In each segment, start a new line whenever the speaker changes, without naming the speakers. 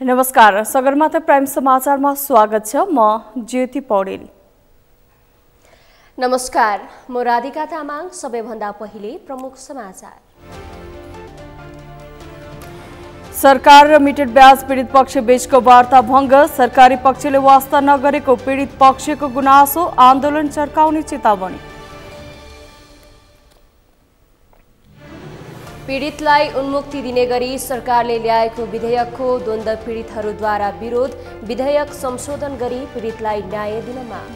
नमस्कार, सगरमाथा प्राइम समाचारमा स्वागत छ। म ज्योति पौडेल।
नमस्कार, म राधिका तामाङ। सबैभन्दा पहिले प्रमुख समाचार।
सरकार र मिटेड ब्याज पीडित पक्ष बीचको वार्ता भङ्ग। सरकारी पक्षले वास्ता नगरेको पीडित पक्षको गुनासो, आन्दोलन चर्काउने चेतावनी।
पीडितलाई उन्मुक्ति दिने गरी सरकारले ल्याएको विधेयकको द्वन्द्व पीडितहरूद्वारा विरोध। विधेयक संशोधन गरी पीडितलाई न्याय दिन माग।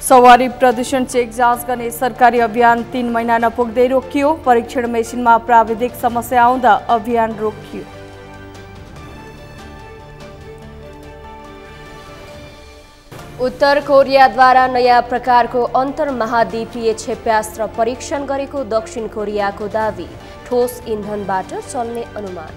सवारी प्रदूषण चेक जाँच गर्ने सरकारी अभियान 3 महिना नपुग्दै रोकियो। परीक्षण मेसिनमा प्राविधिक समस्या आउँदा अभियान रोकियो।
उत्तर कोरियाद्वारा नयाँ प्रकारको अन्तर्महाद्वीपीय क्षेप्यास्त्र परीक्षण गरेको दक्षिण कोरियाको दावी। ठोस इन्धनबाट चल्ने अनुमान।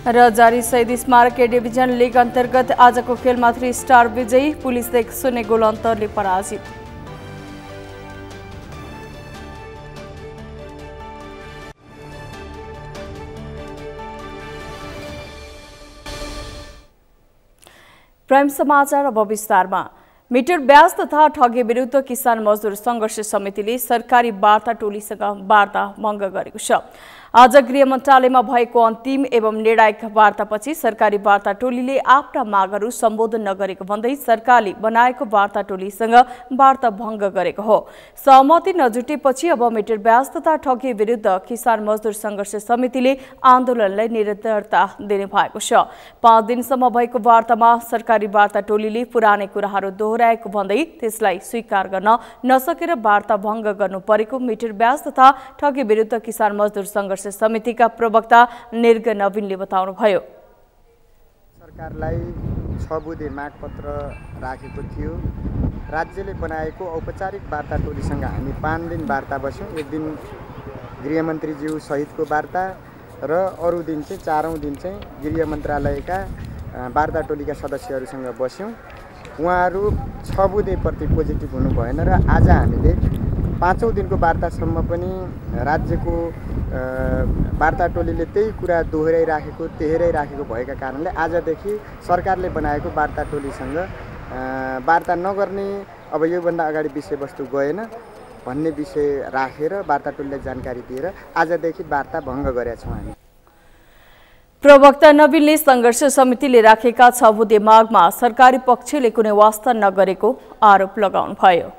र जारी शहीद स्मारक ए डिभिजन लिग अन्तर्गत आजको खेलमा 3 स्टार विजयी। पुलिस 1-0 गोल अन्तरले पराजित। प्राइम समाचार अब विस्तारमा। मिटर ब्याज तथा ठगी विरुद्ध किसान मजदुर संघर्ष समितिले सरकारी वार्ता टोलीसँग वार्ता भङ्ग गरेको छ। आज गृह मन्त्रालयमा भएको अन्तिम एवं निर्णायक वार्तापछि सरकारी वार्ता टोलीले आफ्ना मागहरू सम्बोधन नगरेको भन्दै सरकारले बनाएको वार्ता टोलीसँग वार्ता भङ्ग गरेको हो। सहमति नजुटेपछि अब मिटर ब्याज तथा ठगी विरुद्ध किसान मजदुर संघर्ष समितिले आन्दोलनलाई निरन्तरता दिने भएको छ। 5 दिनसम्म भएको वार्तामा सरकारी वार्ता टोलीले पुरानै कुराहरू दोहोर्याएको भन्दै त्यसलाई स्वीकार गर्न नसकेर वार्ता भङ्ग गर्नु परेको मिटर ब्याज तथा ठगी विरुद्ध किसान मजदुर संघर्ष समितिका प्रवक्ता निर्ग नवीनले बताउनुभयो।
सरकारलाई 6 बुँदे मागपत्र राखेको थियो। राज्यले बनाएको औपचारिक वार्ता टोलीसँग हामी 5 दिन वार्ता बस्यौँ। एक दिन गृहमन्त्रीज्यू सहितको वार्ता र अरू दिन चाहिँ 4औं दिन चाहिँ गृह मन्त्रालयका वार्ता टोलीका सदस्यहरूसँग बस्यौँ। उहाँहरू 6 बुँदेप्रति पोजिटिभ हुनु भएन र आज हामीले 5औं दिनको वार्तासम्म पनि राज्यको वार्ता टोलीले त्यही कुरा दोहोऱ्याइराखेको भएका कारणले आजदेखि सरकारले बनाएको वार्ता टोलीसँग वार्ता नगर्ने, अब योभन्दा अगाडि विषयवस्तु गएन भन्ने विषय राखेर वार्ता टोलीलाई जानकारी दिएर आजदेखि वार्ता भङ्ग गरेका छौँ हामी।
प्रवक्ता नवीनले संघर्ष समितिले राखेका 6 बुँदे मागमा सरकारी पक्षले कुनै वास्ता नगरेको आरोप लगाउनुभयो।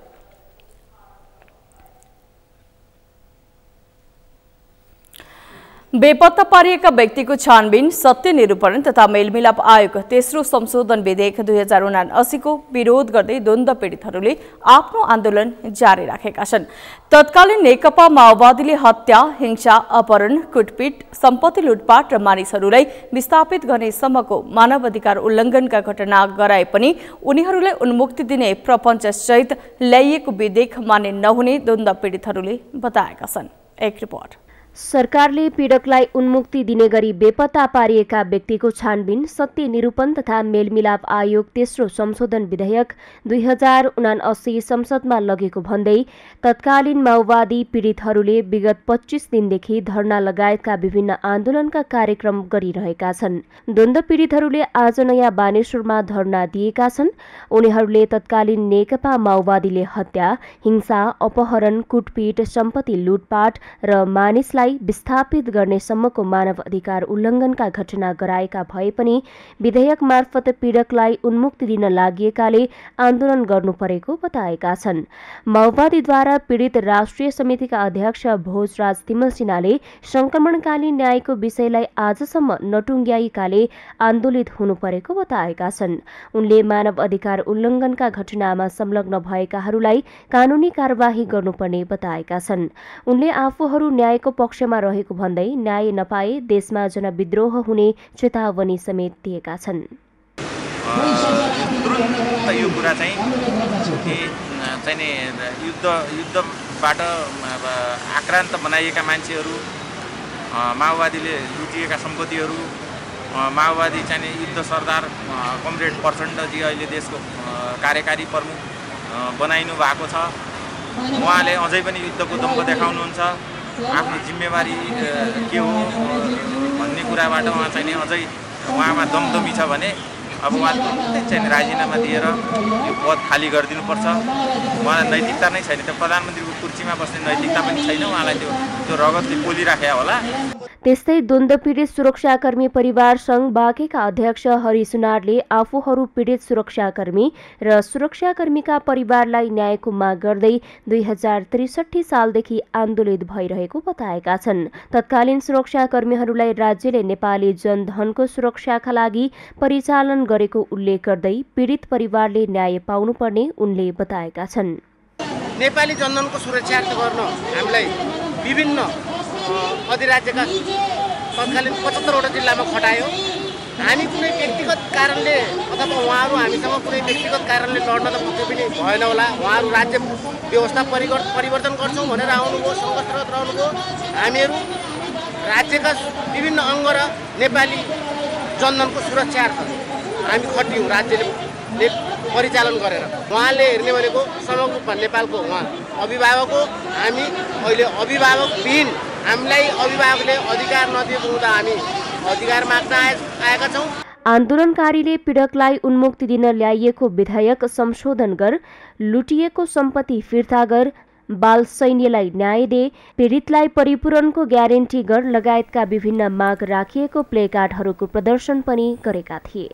बेपत्ता पारिएका व्यक्तिको छानबिन, सत्य निरूपण तथा मेलमिलाप आयोग तेस्रो संशोधन विधेयक 2079 को विरोध गर्दै द्वन्द्व पीडितहरूले आफ्नो आन्दोलन जारी राखेका छन्। तत्कालीन नेकपा माओवादीले हत्या, हिंसा, अपहरण, कुटपिट, सम्पत्ति लुटपाट र मानिसहरूलाई विस्थापित गर्ने सम्मको मानवाधिकार उल्लङ्घनका घटना गराए पनि उनीहरूलाई उन्मुक्ति दिने प्रपञ्च सहित ल्याइएको विधेयक मान्य नहुने द्वन्द्व पीडितहरूले बताएका छन्। एक रिपोर्ट।
सरकारले पीडकलाई उन्मुक्ति दिने गरी बेपत्ता पारिएका व्यक्तिको छानबिन, सत्य निरूपण तथा मेलमिलाप आयोग तेस्रो संशोधन विधेयक 2079 संसदमा लगेको भन्दै तत्कालीन माओवादी पीडितहरूले विगत 25 दिनदेखि धरना लगायतका विभिन्न आन्दोलनका कार्यक्रम गरिरहेका छन्। द्वन्द्व पीडितहरूले आज नयाँ बानेश्वरमा धरना दिएका छन्। उनीहरूले तत्कालीन नेकपा माओवादीले हत्या, हिंसा, अपहरण, कुटपिट, सम्पत्ति लुटपाट र मानिसलाई विस्थापित गर्ने सम्मको मानव अधिकार उल्लङ्घनका घटना गराएका भए पनि विधेयक मार्फत पीडकलाई उन्मुक्ति दिन लागिएकाले आन्दोलन गर्नु परेको बताएका छन्। माओवादीद्वारा पीडित राष्ट्रिय समितिका अध्यक्ष भोजराज तिमल सिन्हाले संक्रमणकालीन न्यायको विषयलाई आजसम्म नटुङ्ग्याइएकाले आन्दोलित हुनु परेको बताएका छन्। उनले मानव अधिकार उल्लङ्घनका घटनामा संलग्न भएकाहरूलाई कानूनी कारबाही गर्नुपर्ने बताएका छन्। उनले आफूहरू न्यायको पक्षमा रहेको भन्दै न्याय नपाए देशमा जनविद्रोह हुने चेतावनी समेत दिएका छन्।
यो कुरा चाहिँ युद्धबाट आक्रान्त बनाइएका मान्छेहरू, माओवादीले लुटिएका सम्पत्तिहरू, माओवादी चाहिँ युद्ध सरदार कमरेड प्रचण्डजी अहिले देशको कार्यकारी प्रमुख बनाइनु भएको छ उहाँले अझै पनि युद्धको दम्भ देखाउनुहुन्छ। आफ्नो जिम्मेवारी के हो भन्ने कुराबाट उहाँ चाहिँ नि अझै उहाँमा दमदमी छ भने अब उहाँ तुरुन्तै चाहिँ राजीनामा दिएर यो पद खाली गरिदिनुपर्छ। उहाँलाई नैतिकता नै छैन, त्यो प्रधानमन्त्रीको कुर्सीमा बस्ने नैतिकता पनि छैन। उहाँलाई त्यो रगतले पोलिराखेको होला।
त्यस्तै द्वन्द्व पीडित सुरक्षाकर्मी परिवार सङ्घ बाँकेका अध्यक्ष हरि सुनारले आफूहरू पीडित सुरक्षाकर्मी र सुरक्षाकर्मीका परिवारलाई न्यायको माग गर्दै 2063 सालदेखि आन्दोलित भइरहेको बताएका छन्। तत्कालीन सुरक्षाकर्मीहरूलाई राज्यले नेपाली जनधनको सुरक्षाका लागि परिचालन गरेको उल्लेख गर्दै पीडित परिवारले न्याय पाउनुपर्ने उनले बताएका छन्।
नेपाली जनधनको सुरक्षार्थ गर्न हामीलाई विभिन्न अधिराज्यका तत्कालीन 75वटा जिल्लामा खटायो। हामी कुनै व्यक्तिगत कारणले अथवा उहाँहरू हामीसँग कुनै व्यक्तिगत कारणले लड्न त पक्कै पनि भएन होला। उहाँहरू राज्य व्यवस्था परिवर्तन गर्छौँ भनेर आउनुभयो, सङ्घर्षरत रहनुभयो। हामीहरू राज्यका विभिन्न अङ्ग र नेपाली जनधनको सुरक्षार्थ हामी खटियौँ राज्यले परिचालन गरेर। उहाँले हेर्ने भनेको समग्र रूपमा नेपालको उहाँ अभिभावक हो। हामी अहिले अभिभावकविहीन, हामीलाई अभिभावकले अधिकार नदिएको हुँदा हामी अधिकार माग्न आएका छौँ।
आन्दोलनकारीले पीडकलाई उन्मुक्ति दिन ल्याइएको विधेयक संशोधन गर, लुटिएको सम्पत्ति फिर्ता गर, बाल सैन्यलाई न्याय दे, पीडितलाई परिपूरणको ग्यारेन्टी गर लगायतका विभिन्न माग राखिएको प्लेकार्डहरूको प्रदर्शन पनि गरेका थिए।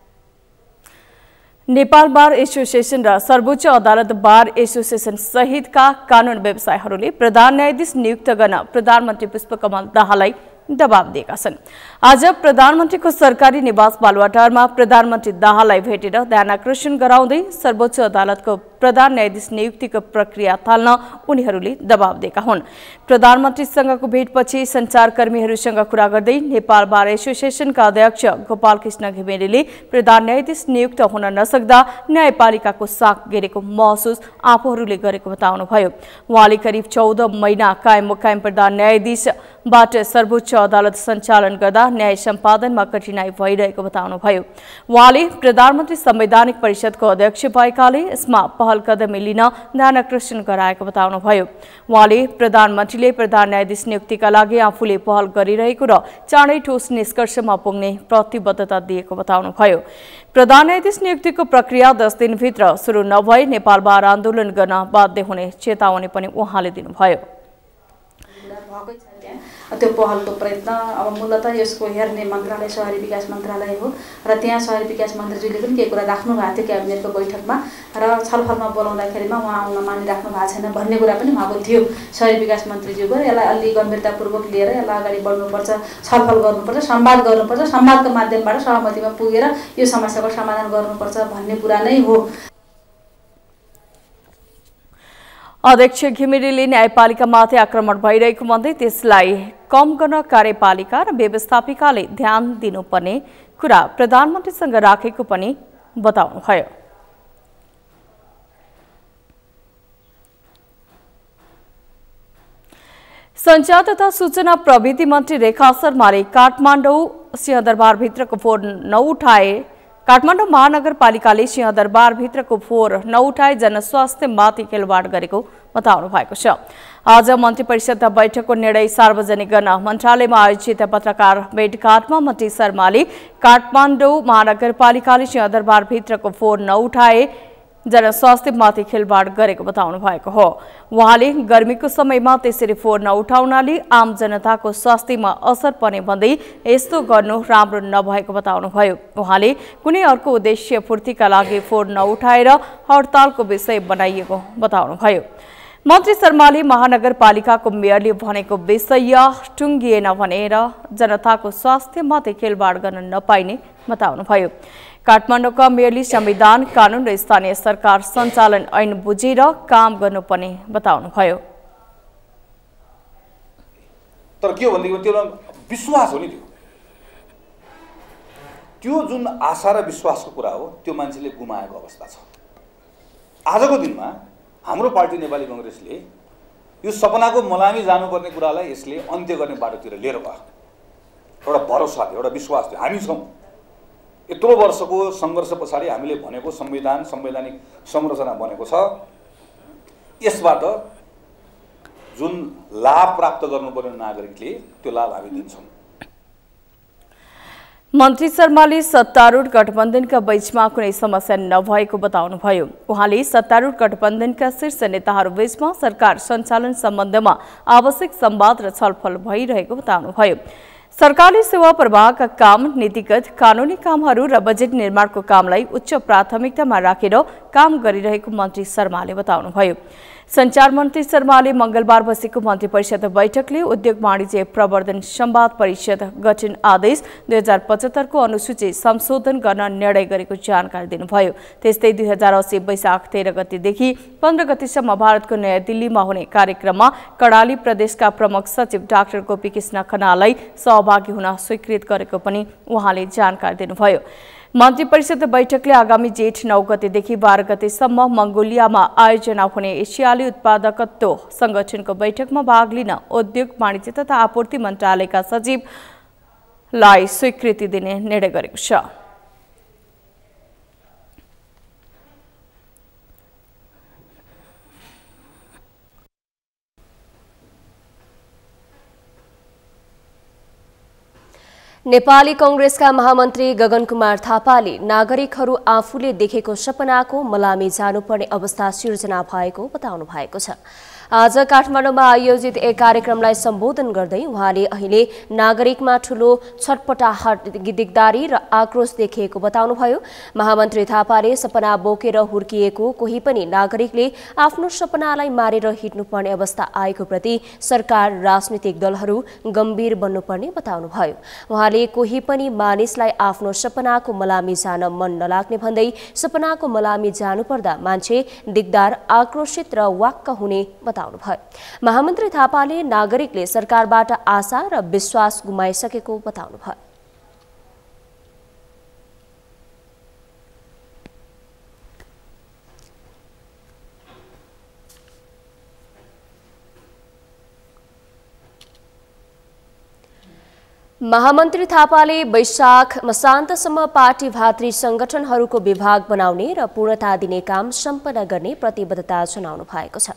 नेपाल बार एसोसिएसन र सर्वोच्च अदालत बार एसोसिएसन सहितका कानून व्यवसायीहरूले प्रधान न्यायाधीश नियुक्त गर्न प्रधानमन्त्री पुष्पकमल दाहाललाई दबाब दिएका छन्। आज प्रधानमन्त्रीको सरकारी निवास बालुवाटारमा प्रधानमन्त्री दाहाललाई भेटेर ध्यानाकर्षण गराउँदै सर्वोच्च अदालतको प्रधान न्यायाधीश नियुक्तिको प्रक्रिया थाल्न उनीहरूले दबाब दिएका हुन्। प्रधानमन्त्रीसँगको भेटपछि सञ्चारकर्मीहरूसँग कुरा गर्दै नेपाल बार एसोसिएसनका अध्यक्ष गोपाल कृष्ण घिमिरेले प्रधान न्यायाधीश नियुक्त हुन नसक्दा न्यायपालिकाको साख गिरेको महसुस आफूहरूले गरेको बताउनुभयो। उहाँले करिब 14 महिना कायम मुकायम प्रधान न्यायाधीशबाट सर्वोच्च अदालत सञ्चालन गर्दा न्याय सम्पादनमा कठिनाई भइरहेको बताउनुभयो। उहाँले प्रधानमन्त्री संवैधानिक परिषदको अध्यक्ष भएकाले यसमा पहल कदमी लिन ध्यानाकर्षण गराएको बताउनुभयो। उहाँले प्रधानमन्त्रीले प्रधान न्यायाधीश नियुक्तिका लागि आफूले पहल गरिरहेको र चाँडै ठोस निष्कर्षमा पुग्ने प्रतिबद्धता दिएको बताउनुभयो। प्रधान न्यायाधीश नियुक्तिको प्रक्रिया 10 दिनभित्र सुरु नभए नेपाल बार आन्दोलन गर्न बाध्य हुने चेतावनी पनि उहाँले दिनुभयो।
त्यो पहलको प्रयत्न अब मूलतः यसको हेर्ने मन्त्रालय शहरी विकास मन्त्रालय हो र त्यहाँ शहरी विकास मन्त्रीज्यूले पनि केही कुरा राख्नु भएको थियो क्याबिनेटको बैठकमा र छलफलमा बोलाउँदाखेरिमा उहाँ आउन मानिराख्नु भएको छैन भन्ने कुरा पनि उहाँको थियो शहरी विकास मन्त्रीज्यूको। यसलाई अलि गम्भीरतापूर्वक लिएर यसलाई अगाडि बढ्नुपर्छ, छलफल गर्नुपर्छ, संवाद गर्नुपर्छ, संवादको माध्यमबाट सहमतिमा पुगेर यो समस्याको समाधान गर्नुपर्छ भन्ने कुरा नै हो।
अध्यक्ष घिमिरेले न्यायपालिकामाथि आक्रमण भइरहेको भन्दै त्यसलाई कम गर्न कार्यपालिका र व्यवस्थापिकाले ध्यान दिनुपर्ने कुरा प्रधानमन्त्रीसँग राखेको पनि बताउनुभयो। सञ्चार तथा सूचना प्रविधि मन्त्री रेखा शर्माले काठमाडौँ सिंहदरबारभित्रको फोहोर नउठाए काठमाडौँ महानगरपालिकाले सिंहदरबारभित्रको फोहोर नउठाए जनस्वास्थ्यमाथि खेलवाड गरेको बताउनु भएको छ। आज मन्त्री परिषद बैठकको निर्णय सार्वजनिक गर्न मन्त्रालयमा आयोजित पत्रकार भेटघाटमा मन्त्री शर्माले काठमाडौँ महानगरपालिकाले सिंहदरबारभित्रको फोहोर नउठाए जनस्वास्थ्यमाथि खेलवाड गरेको बताउनु भएको हो। उहाँले गर्मीको समयमा त्यसरी फोहोर नउठाउनाले आम जनताको स्वास्थ्यमा असर पर्ने भन्दै यस्तो गर्नु राम्रो नभएको बताउनुभयो। उहाँले कुनै अर्को उद्देश्य पूर्तिका लागि फोहोर नउठाएर हडतालको विषय बनाइएको बताउनुभयो। मन्त्री शर्माले महानगरपालिकाको मेयरले भनेको विषय टुङ्गिएन भनेर जनताको स्वास्थ्यमाथि खेलवाड गर्न नपाइने बताउनुभयो। काठमाडौँका मेयरले संविधान, कानून र स्थानीय सरकार सञ्चालन ऐन बुझेर काम गर्नुपर्ने बताउनुभयो।
तर के हो भनेदेखि त्यो विश्वास हो नि, त्यो जुन आशा र विश्वासको कुरा हो त्यो मान्छेले गुमाएको अवस्था छ। आजको दिनमा हाम्रो पार्टी नेपाली कांग्रेसले यो सपनाको मलामी जानुपर्ने कुरालाई यसले अन्त्य गर्ने बाटोतिर लिएर गयो। एउटा भरोसा थियो, एउटा विश्वास थियो, हामी छौँ। यत्रो वर्षको सङ्घर्ष पछाडि हामीले भनेको संविधान, संवैधानिक संरचना बनेको छ। यसबाट जुन लाभ प्राप्त गर्नुपर्ने नागरिकले त्यो लाभ हामी दिन्छौँ।
मन्त्री शर्माले सत्तारूढ गठबन्धनका बीचमा कुनै समस्या नभएको बताउनुभयो। उहाँले सत्तारूढ गठबन्धनका शीर्ष नेताहरू बीचमा सरकार सञ्चालन सम्बन्धमा आवश्यक संवाद र छलफल भइरहेको बताउनुभयो। सरकारले सेवा प्रवाहका काम, नीतिगत कानूनी कामहरू र बजेट निर्माणको कामलाई उच्च प्राथमिकतामा राखेर काम गरिरहेको मन्त्री शर्माले बताउनुभयो। सञ्चार मन्त्री शर्माले मंगलबार बसेको मन्त्री परिषद बैठकले उद्योग वाणिज्य प्रवर्धन संवाद परिषद गठन आदेश 2075 को अनुसूची संशोधन गर्न निर्णय गरेको जानकारी दिनुभयो। त्यस्तै 2080 वैशाख 13 गतेदेखि 15 गतेसम्म भारतको नयाँ दिल्लीमा हुने कार्यक्रममा कर्णाली प्रदेशका प्रमुख सचिव डाक्टर गोपी कृष्ण खनाललाई सहभागी हुन स्वीकृत गरेको पनि उहाँले जानकारी दिनुभयो। मन्त्री परिषद बैठकले आगामी जेठ 9 गतेदेखि 12 गतेसम्म मंगोलियामा आयोजना हुने एसियाली उत्पादकत्व संगठनको बैठकमा भाग लिन उद्योग वाणिज्य तथा आपूर्ति मन्त्रालयका सचिवलाई स्वीकृति दिने निर्णय गरेको छ।
नेपाली कांग्रेसका महामन्त्री गगन कुमार थापाले नागरिकहरू आफूले देखेको सपनाको मलामी जानुपर्ने अवस्था सिर्जना भएको बताउनु भएको छ। आज काठमाडौँमा आयोजित एक कार्यक्रमलाई सम्बोधन गर्दै उहाँले अहिले नागरिकमा ठूलो छटपटाहट, दिगदारी र आक्रोश देखिएको बताउनुभयो। महामन्त्री थापाले सपना बोकेर हुर्किएको कोही पनि नागरिकले आफ्नो सपनालाई मारेर हिँड्नुपर्ने अवस्था आएको प्रति सरकार, राजनीतिक दलहरू गम्भीर बन्नुपर्ने बताउनुभयो। उहाँले कोही पनि मानिसलाई आफ्नो सपनाको मलामी जान मन नलाग्ने भन्दै सपनाको मलामी जानुपर्दा मान्छे दिगदार, आक्रोशित र वाक्क हुने बताउनुभयो। महामन्त्री थापाले नागरिकले सरकारबाट आशा र विश्वास गुमाइसकेको बताउनुभयो। महामन्त्री थापाले वैशाख मसान्तसम्म पार्टी भातृ संगठनहरूको विभाग बनाउने र पूर्णता दिने काम सम्पन्न गर्ने प्रतिबद्धता जनाउनु भएको छ।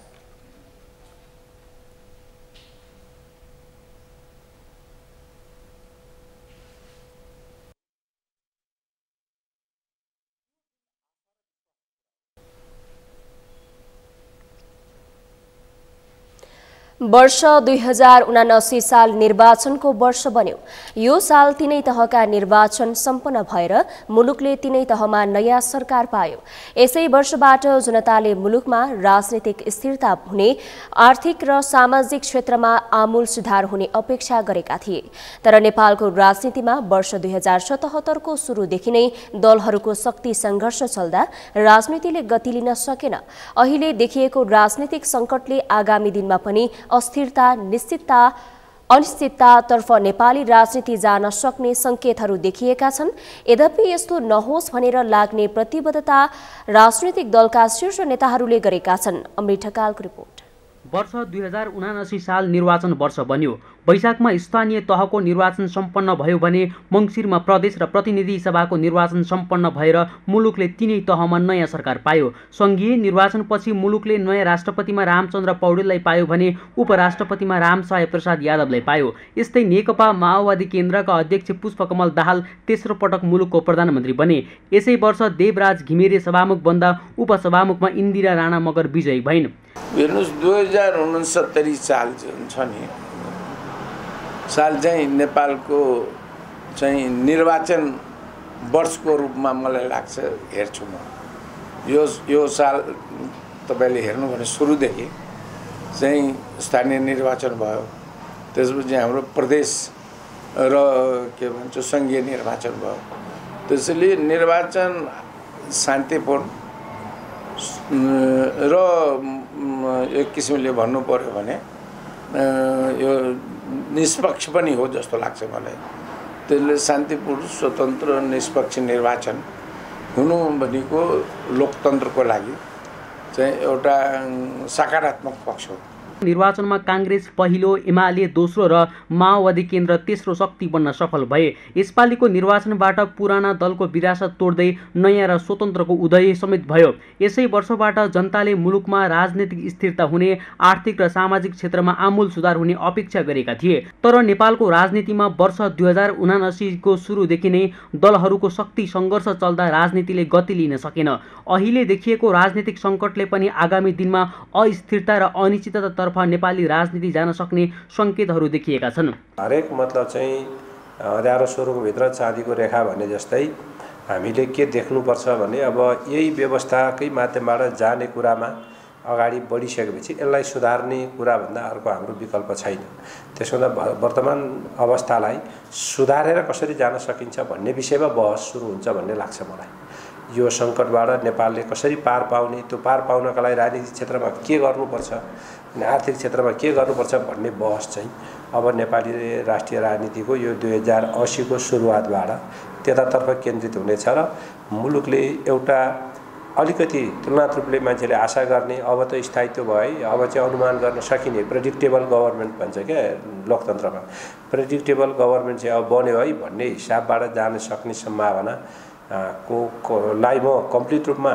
वर्ष 2079 साल निर्वाचनको वर्ष बन्यो। यो साल तीनै तहका निर्वाचन सम्पन्न भएर मुलुकले तीनै तहमा नयाँ सरकार पायो। यसै वर्षबाट जनताले मुलुकमा राजनीतिक स्थिरता हुने, आर्थिक र सामाजिक क्षेत्रमा आमूल सुधार हुने अपेक्षा गरेका थिए। तर नेपालको राजनीतिमा वर्ष 2077 को सुरुदेखि नै दलहरूको शक्ति सङ्घर्ष चल्दा राजनीतिले गति लिन सकेन। अहिले देखिएको राजनीतिक सङ्कटले आगामी दिनमा पनि अस्थिरता, अनिश्चिततातर्फ नेपाली राजनीति जान सक्ने संकेतहरू देखिएका छन्। यद्यपि यस्तो नहोस् भनेर लाग्ने प्रतिबद्धता राजनीतिक दलका शीर्ष नेताहरूले गरेका छन्। अमृत ढकालको रिपोर्ट।
वर्ष 2079 साल निर्वाचन वर्ष बन्यो। वैशाखमा स्थानीय तहको निर्वाचन सम्पन्न भयो भने मङ्सिरमा प्रदेश र प्रतिनिधि सभाको निर्वाचन सम्पन्न भएर मुलुकले तीनै तहमा नयाँ सरकार पायो। सङ्घीय निर्वाचनपछि मुलुकले नयाँ राष्ट्रपतिमा रामचन्द्र पौडेललाई पायो भने उपराष्ट्रपतिमा रामसहाय प्रसाद यादवलाई पायो। यस्तै नेकपा माओवादी केन्द्रका अध्यक्ष पुष्पकमल दाहाल तेस्रो पटक मुलुकको प्रधानमन्त्री बने। यसै वर्ष देवराज घिमिरे सभामुख बन्दा उपसभामुखमा इन्दिरा राणा मगर विजयी भइन्।
हेर्नुहोस्, 2069 साल छ नि, साल चाहिँ नेपालको चाहिँ निर्वाचन वर्षको रूपमा मलाई लाग्छ, हेर्छु म। यो साल तपाईँले हेर्नु भने सुरुदेखि चाहिँ स्थानीय निर्वाचन भयो, त्यसपछि हाम्रो प्रदेश र के भन्छ सङ्घीय निर्वाचन भयो। त्यसैले निर्वाचन शान्तिपूर्ण र एक किसिमले भन्नु पर्यो भने यो निष्पक्ष पनि हो जस्तो लाग्छ मलाई। त्यसले शान्तिपूर्ण, स्वतन्त्र, निष्पक्ष निर्वाचन हुनु भनेको लोकतन्त्रको लागि चाहिँ एउटा सकारात्मक पक्ष हो।
निर्वाचनमा काङ्ग्रेस पहिलो, एमाले दोस्रो र माओवादी केन्द्र तेस्रो शक्ति बन्न सफल भए। यसपालिको निर्वाचनबाट पुराना दलको विरासत तोड्दै नयाँ र स्वतन्त्रको उदय समेत भयो। यसै वर्षबाट जनताले मुलुकमा राजनीतिक स्थिरता हुने, आर्थिक र सामाजिक क्षेत्रमा आमूल सुधार हुने अपेक्षा गरेका थिए। तर नेपालको राजनीतिमा वर्ष 2079 को सुरुदेखि नै दलहरूको शक्ति सङ्घर्ष चल्दा राजनीतिले गति लिन सकेन। अहिले देखिएको राजनीतिक सङ्कटले पनि आगामी दिनमा अस्थिरता र अनिश्चिततातर्फ नेपाली राजनीति जान सक्ने सङ्केतहरू देखिएका छन्।
हरेक मतलब चाहिँ अँध्यारो सुरुङभित्र चाँदीको रेखा भने जस्तै हामीले के देख्नुपर्छ भने अब यही व्यवस्थाकै माध्यमबाट जाने कुरामा अगाडि बढिसकेपछि यसलाई सुधार्ने कुराभन्दा अर्को हाम्रो विकल्प छैन। त्यसो हुँदा वर्तमान अवस्थालाई सुधारेर कसरी जान सकिन्छ भन्ने विषयमा बहस सुरु हुन्छ भन्ने लाग्छ मलाई। यो सङ्कटबाट नेपालले कसरी पार पाउने, त्यो पार पाउनका लागि राजनीतिक क्षेत्रमा के गर्नुपर्छ, आर्थिक क्षेत्रमा के गर्नुपर्छ भन्ने बहस चाहिँ अब नेपाली राष्ट्रिय राजनीतिको यो 2080 को सुरुवातबाट त्यतातर्फ केन्द्रित हुनेछ र मुलुकले एउटा अलिकति तुलनात्मक रूपले मान्छेले आशा गर्ने अब त स्थायित्व भयो, अब चाहिँ अनुमान गर्न सकिने प्रेडिक्टेबल गभर्मेन्ट भन्छ क्या लोकतन्त्रमा, प्रेडिक्टेबल गभर्मेन्ट चाहिँ अब बन्यो है भन्ने हिसाबबाट जान सक्ने सम्भावना लाई म कम्प्लिट रूपमा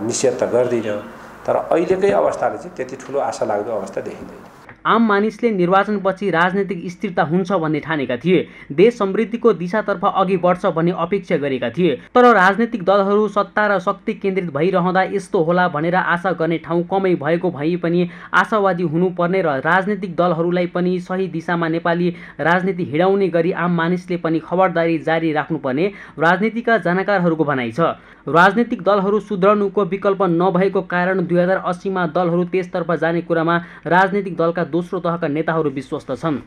निषेध त गर्दिनँ, तर अहिलेकै अवस्थाले चाहिँ त्यति ठुलो आशा लाग्दो अवस्था देखिँदैन।
आम मानिसले निर्वाचनपछि राजनीतिक स्थिरता हुन्छ भन्ने ठानेका थिए। देश समृद्धिको दिशातर्फ अघि बढ्छ भन्ने अपेक्षा गरेका थिए। तर राजनीतिक दलहरू सत्ता र शक्ति केन्द्रित भइरहँदा यस्तो होला भनेर आशा गर्ने ठाउँ कमै भएको भए पनि आशावादी हुनुपर्ने र राजनीतिक दलहरूलाई पनि सही दिशामा नेपाली राजनीति हिँडाउने गरी आम मानिसले पनि खबरदारी जारी राख्नुपर्ने राजनीतिका जानकारहरूको भनाइ छ। राजनीतिक दलहरू सुध्रनुको विकल्प नभएको कारण 2080 मा दलहरू त्यसतर्फ जाने कुरामा राजनीतिक दलका दोस्रो तहका नेताहरू विश्वस्त छन्।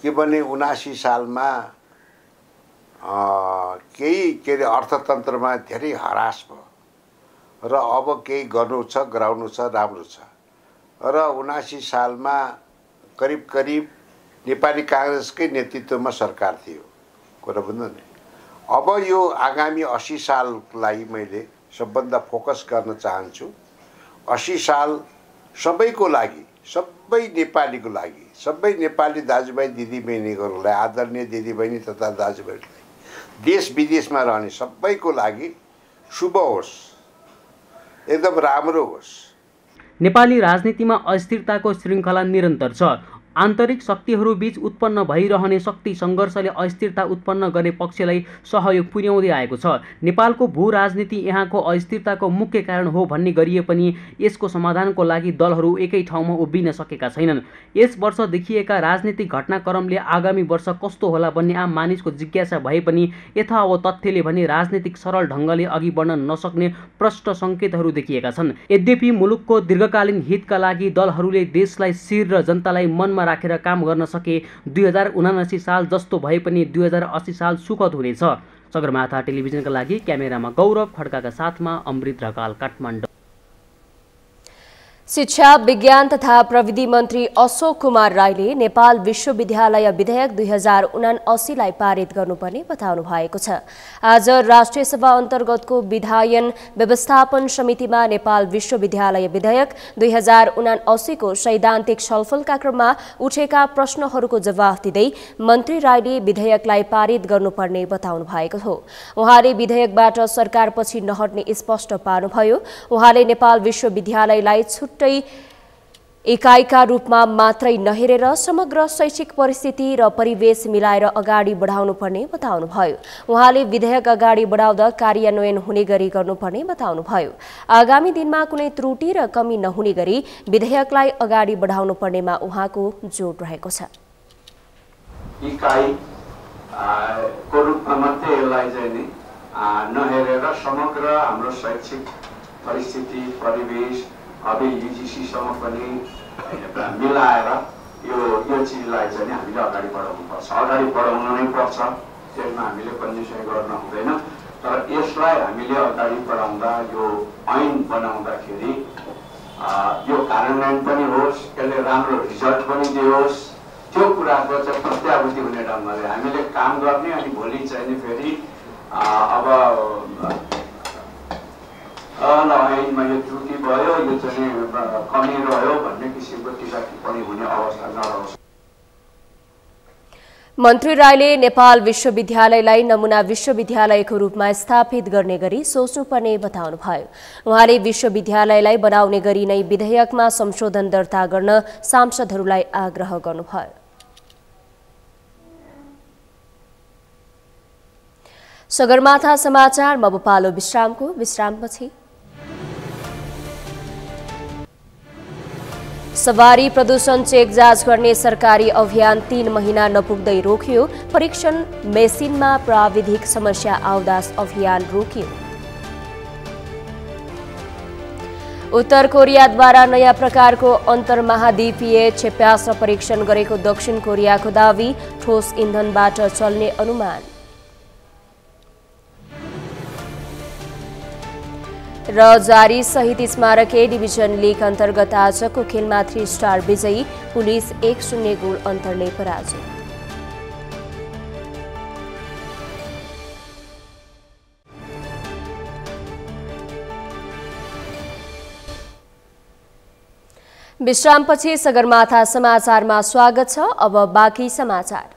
के भने 79 सालमा केही अर्थतन्त्रमा धेरै हरास भयो र अब केही गर्नु छ, गराउनु छ, राम्रो छ र 79 सालमा करिब नेपाली काङ्ग्रेसकै नेतृत्वमा सरकार थियो कुरा बुझ्नु नि। अब यो आगामी 80 साललाई मैले सबभन्दा फोकस गर्न चाहन्छु। 80 साल सबैको लागि, सबै नेपालीको लागि, सबै नेपाली दाजुभाइ दिदीबहिनीहरूलाई, आदरणीय दिदीबहिनी तथा दाजुभाइहरूलाई, देश विदेशमा रहने सबैको लागि शुभ होस्, एकदम राम्रो होस्।
नेपाली राजनीतिमा अस्थिरताको श्रृङ्खला निरन्तर छ। आन्तरिक शक्तिहरूबीच उत्पन्न भइरहने शक्ति सङ्घर्षले अस्थिरता उत्पन्न गर्ने पक्षलाई सहयोग पुर्याउँदै आएको छ। नेपालको भू राजनीति यहाँको अस्थिरताको मुख्य कारण हो भन्ने गरिए पनि यसको समाधानको लागि दलहरू एकै ठाउँमा उभिन सकेका छैनन्। यस वर्ष देखिएका राजनीतिक घटनाक्रमले आगामी वर्ष कस्तो होला भन्ने आम मानिसको जिज्ञासा भए पनि यथावत तथ्यले भने राजनीतिक सरल ढङ्गले अघि बढ्न नसक्ने प्रष्ट सङ्केतहरू देखिएका छन्। यद्यपि मुलुकको दीर्घकालीन हितका लागि दलहरूले देशलाई शिर र जनतालाई मनमा राखेर काम गर्न सके 2079 साल जस्तो भए पनि 2080 साल सुखद हुनेछ। सगरमाथा टेलिभिजनका लागि क्यामेरामा गौरव खड्काका साथमा अमृत ढकाल, काठमाडौँ।
शिक्षा, विज्ञान तथा प्रविधि मन्त्री अशोक कुमार राईले नेपाल विश्वविद्यालय विधेयक 2079 लाई पारित गर्नुपर्ने बताउनु भएको छ। आज राष्ट्रिय सभा अन्तर्गतको विधायन व्यवस्थापन समितिमा नेपाल विश्वविद्यालय विधेयक 2079 को सैद्धान्तिक छलफलका क्रममा उठेका प्रश्नहरूको जवाफ दिँदै मन्त्री राईले विधेयकलाई पारित गर्नुपर्ने बताउनु भएको हो। उहाँले विधेयकबाट सरकारपछि नहट्ने स्पष्ट पार्नुभयो। उहाँले नेपाल विश्वविद्यालयलाई छुट्टै एकाइका रूपमा मात्रै नहेरेर समग्र शैक्षिक परिस्थिति र परिवेश मिलाएर अगाडि बढाउनुपर्ने बताउनुभयो। उहाँले विधेयक अगाडि बढाउँदा कार्यान्वयन हुने गरी गर्नुपर्ने बताउनुभयो। आगामी दिनमा कुनै त्रुटि र कमी नहुने गरी विधेयकलाई अगाडि बढाउनुपर्नेमा उहाँको जोड रहेको छ।
इकाइको रूपमा मात्रै यसलाई चाहिँ नहेरेर समग्र हाम्रो शैक्षिक परिस्थिति, परिवेश अभी युजिसीसम्म पनि मिलाएर यो चिजलाई चाहिँ हामीले अगाडि बढाउनुपर्छ। अगाडि बढाउन नै पर्छ, त्यसमा हामीले कन्डिसन गर्न हुँदैन। तर यसलाई हामीले अगाडि बढाउँदा यो ऐन बनाउँदाखेरि यो कार्यान्वयन पनि होस्, यसले राम्रो रिजल्ट पनि दियोस्, त्यो कुराको चाहिँ प्रत्याभूति हुने ढङ्गले हामीले काम गर्ने। अनि भोलि चाहिँ फेरि अब ऐनमा यो त्रुटि भयो, यो चाहिँ कमी रह्यो भन्ने किसिमको टिका टिप्पणी हुने अवस्था नरहोस्।
मन्त्री राईले नेपाल विश्वविद्यालयलाई नमुना विश्वविद्यालयको रूपमा स्थापित गर्ने गरी सोच्नुपर्ने बताउनुभयो। उहाँले विश्वविद्यालयलाई बनाउने गरी नै विधेयकमा संशोधन दर्ता गर्न सांसदहरूलाई आग्रह गर्नुभयो। सगरमाथा समाचारमा अब पालो विश्रामको। विश्रामपछि सवारी प्रदूषण चेक जाँच गर्ने सरकारी अभियान 3 महिना नपुग्दै रोकियो। परीक्षण मेसिनमा प्राविधिक समस्या आउँदा अभियान रोकियो। उत्तर कोरियाद्वारा नयाँ प्रकारको अन्तर्महाद्वीपीय क्षेप्यास्त्र परीक्षण गरेको दक्षिण कोरियाको दावी। ठोस इन्धनबाट चल्ने अनुमान। र जारी शहीद स्मारक ए डिभिजन लीग अन्तर्गत आजको खेलमा 3 स्टार विजयी पुलिस 1-0 गोल अन्तरले पराजय। विश्रामपछि सगरमाथा समाचारमा स्वागत छ। अब बाँकी समाचार।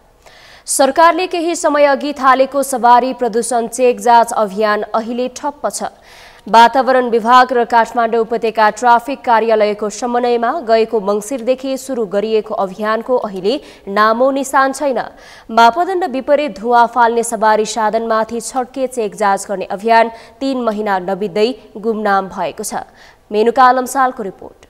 सरकारले केही समय अघि थालेको सवारी प्रदूषण चेक जाँच अभियान अहिले ठप्प छ। वातावरण विभाग र काठमाडौँ उपत्यका ट्राफिक कार्यालयको समन्वयमा गएको मङ्सिरदेखि सुरु गरिएको अभियानको अहिले नामो निशान छैन। मापदण्ड विपरीत धुवा फाल्ने सवारी साधनमाथि छड्के चेक जाँच गर्ने अभियान 3 महिना नबित्दै गुमनाम भएको छ। मेनुका लम्सालको रिपोर्ट।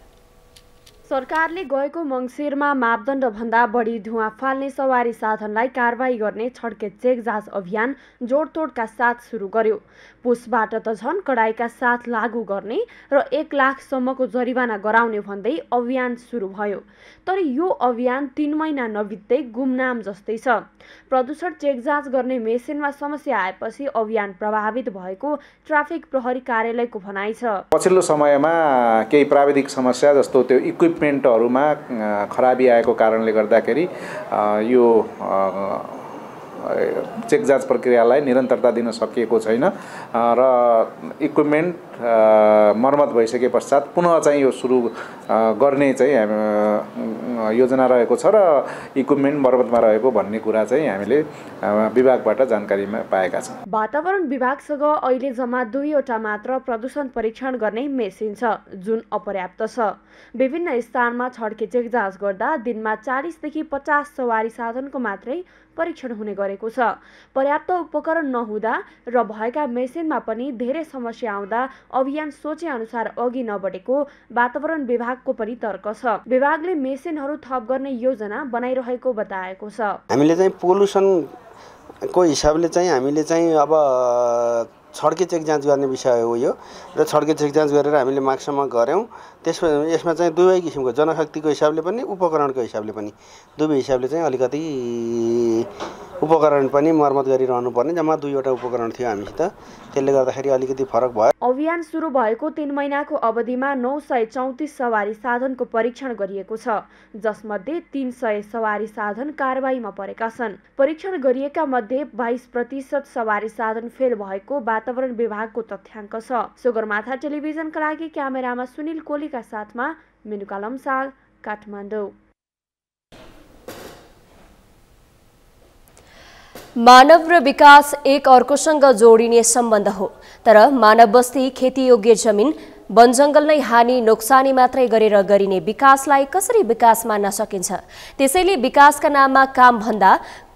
सरकारले गएको मङ्सिरमा मापदण्ड भन्दा बढी धुवा फाल्ने सवारी साधनलाई कारबाही गर्ने छड्के चेक जाँच अभियान जोडतोडका साथ सुरु गर्यो। पुसबाट त झन कडाइका साथ लागू गर्ने र 1 लाखसम्मको जरिवाना गराउने भन्दै अभियान सुरु भयो। तर यो अभियान 3 महिना नबित्दै गुमनाम जस्तै छ। प्रदूषण चेक जाँच गर्ने मेसिनमा समस्या आएपछि अभियान प्रभावित भएको ट्राफिक प्रहरी कार्यालयको भनाइ छ।
पछिल्लो समयमा केही प्राविधिक समस्या जस्तो त्यो इक्विपमेन्टहरूमा खराबी आएको कारणले गर्दाखेरि यो चेक जाँच प्रक्रियालाई निरन्तरता दिन सकिएको छैन र इक्विपमेन्ट मर्मत भइसके पश्चात पुनः चाहिँ यो सुरु गर्ने चाहिँ योजना रहेको छ र इक्विपमेन्ट मर्मतमा रहेको भन्ने कुरा चाहिँ हामीले विभागबाट जानकारीमा पाएका छौँ। वातावरण विभागसँग अहिले जम्मा 2वटा मात्र प्रदूषण परीक्षण गर्ने मेसिन छ, जुन अपर्याप्त छ। विभिन्न स्थानमा छड्के चेक जाँच गर्दा दिनमा 40 देखि 50 सवारी साधनको मात्रै परीक्षण हुने गरेको छ। पर्याप्त उपकरण नहुँदा र भएका मेसिनमा पनि धेरै समस्या आउँदा अभियान सोचे अनुसार अघि नबढेको वातावरण विभागको पनि तर्क छ। विभागले मेसिनहरू थप गर्ने योजना बनाइरहेको बताएको छ।
हामीले चाहिँ पोल्युसनको हिसाबले चाहिँ हामीले चाहिँ अब छड्के चेक जाँच गर्ने विषय हो यो र छड्के चेक जाँच गरेर हामीले मार्क्सम्म गऱ्यौँ। यसमा चाहिँ दुवै किसिमको जनशक्तिको हिसाबले पनि उपकरणको हिसाबले पनि दुवै हिसाबले चाहिँ अलिकति उपकरण पनि मर्मत गरिरहनु पर्ने जम्मा 2वटा उपकरण थियो हामीसित, त्यसले गर्दाखेरि अलिकति फरक भयो। अभियान सुरु भएको 3 महिनाको अवधिमा 934 सवारी साधनको परीक्षण गरिएको छ, जसमध्ये 300 सवारी साधन कारबाहीमा परेका छन्। परीक्षण गरिएका मध्ये 22% सवारी साधन फेल भएको वातावरण विभागको तथ्याङ्क छ। सगरमाथा टेलिभिजनका लागि क्यामेरामा सुनिल कोलीका साथमा मेनुका लम्साल, काठमाडौँ। मानव र विकास एक अर्कोसँग जोडिने सम्बन्ध हो, तर मानव बस्ती, खेतीयोग्य जमिन, वनजङ्गल नै हानि नोक्सानी मात्रै गरेर गरिने विकासलाई कसरी विकास मान्न सकिन्छ? त्यसैले विकासका नाममा